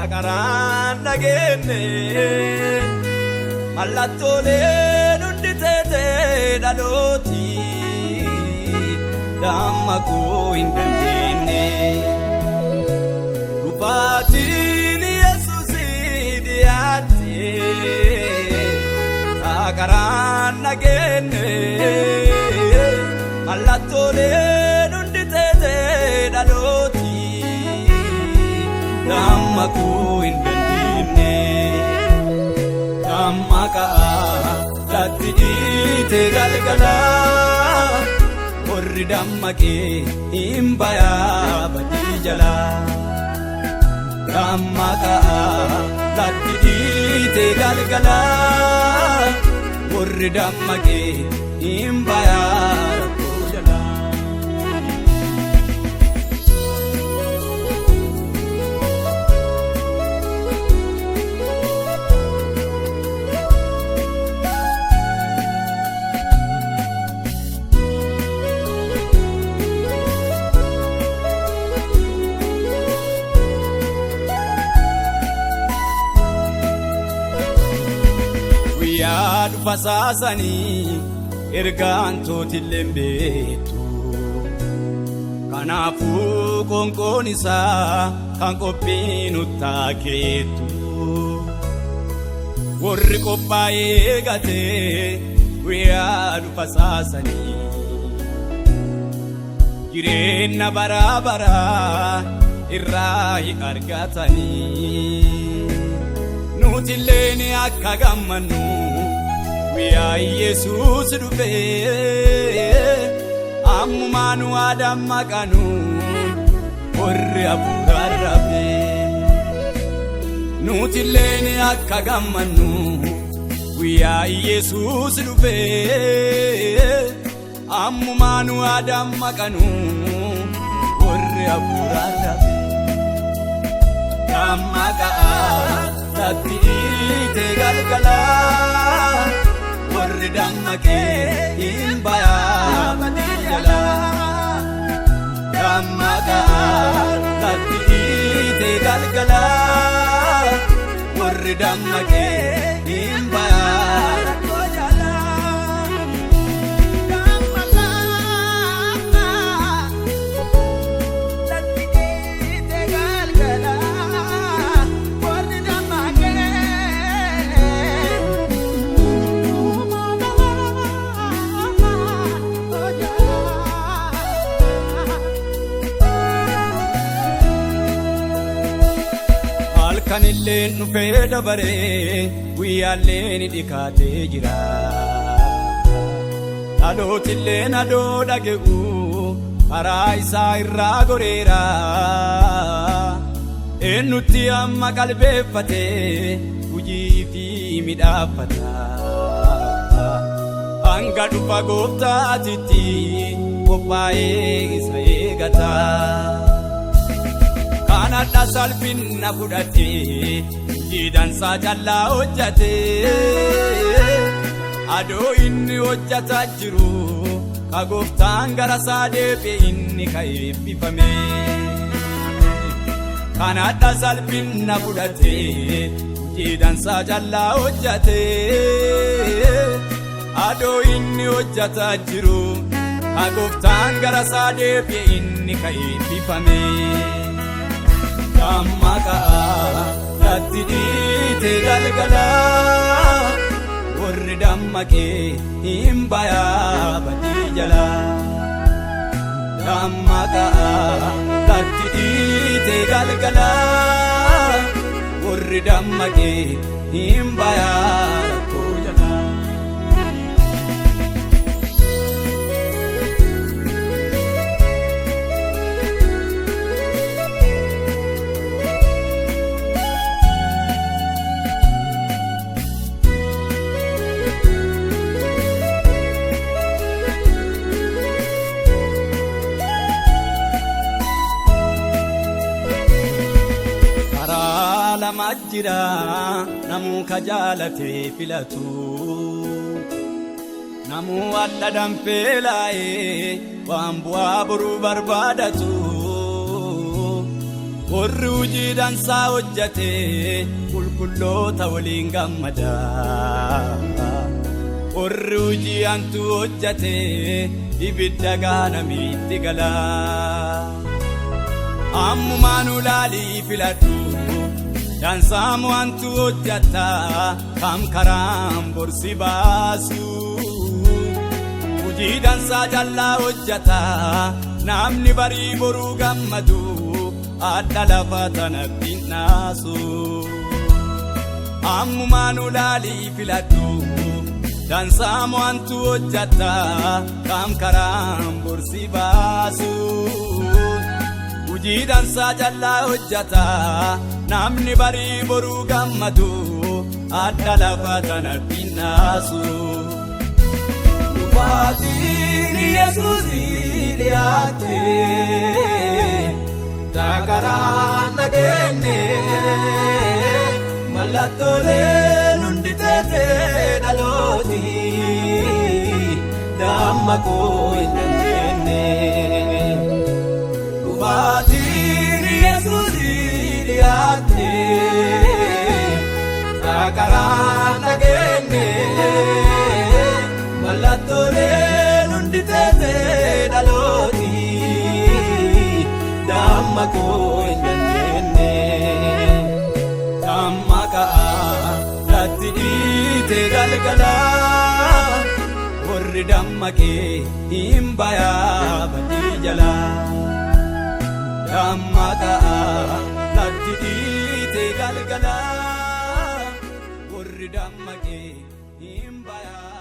Sagaran nagenne mallattoolee nundi teete dhalooti damma koo hin dandeenye dhufaatiin Yesuusii dhiyaate sagaran nagenne mallattoolee nundi teete dhalooti damma koo hin dandeenye damma ka'a latti dhiite galgala warri damma kee hin bayaa badii jala damma ka'a latti dhiite galgala warri damma kee hin bayaa badii jala. Yaadu fasaasanii ergaan tootilleen beektu kanaafuu qoonqoon isaa kan qophiin uttaakeetu warri qophaa'ee eegatee yaadu fasaasanii jireenya baraa baraa irraa hin argatanii nutilleen akka gammannu guyyaa Yesuus dhufee ammumaa nu dammaqanu warri hafuuraan rafee nutilleen akka gammannu guyyaa Yesuus dhufee ammumaa nu dammaqanu warri hafuuraan rafee dammaqaa latti dhiite galgala warri damma kee hin bayaa badii jala damma ka'a latti dhiite galgala warri damma kee hin bayaa rakkoo jala. Kanilleen dhufee dabaree guyyaalleen dhikaatee jira dhalootilleen adoo dhage'u karaa isaa irraa goreera eenyutti amma qalbeeffatee hojii fi midhaafata hanga dhufa gooftaatitti qophaa'ee isa eegata. Kanadha salphina fudhatee jiidhansaa callaa hojjatee adoo inni hojjataa jiru ka gooftaan gara isaa deebi'e inni ka eebbifame. Kanadha salphina fudhatee jiidhansaa callaa hojjatee adoo inni hojjataa jiru ka gooftaan gara isaa deebi'e inni ka eebbifame. Damma ka'a latti dhiite galgala warri damma kee hin bayaa badii jala damma ka'a latti dhiite galgala warri damma kee hin bayaa rakkoo jala. Majjira namuu ka jaalatee filatu namuu adda danfeelaa'ee waan bu'aa boruu barbaadatu warri hojii dansaa hojjate qulqulloota waliin gammada. Warri hojii hantuu hojjate ibidda gaanamitti gala. Ammumaan ulaalii filadhu dansaamu hantuu hojjata kam karaan borsi baasu. Hojii dansaa jallaa hojjata namni barii boruu gammadu adda lafa tanatti naasu. Ammumaan ulaalii filadhu dansaamu hantuu hojjata kam karaan borsi baasu. Hojii dansaa jallaa hojjata namni barii boruu gammadu adda lafa tanatti naasu. Dhufaatiin Yesuusii dhiyaate takaraan nageenne mallattooleen hundi teessee dhalooti damma koo hin dandeenye. Dhufaatiin Yesuusii dhiyaate takaraan nageenne mallattooleen hundi teessee dhalooti damma koo hin dandeenye. Damma ka'aa latti dhiite galgala warri damma kee hin bayaa badii jala. Damma ka'aa latti dhiite galgala warri damma kee hin bayaa.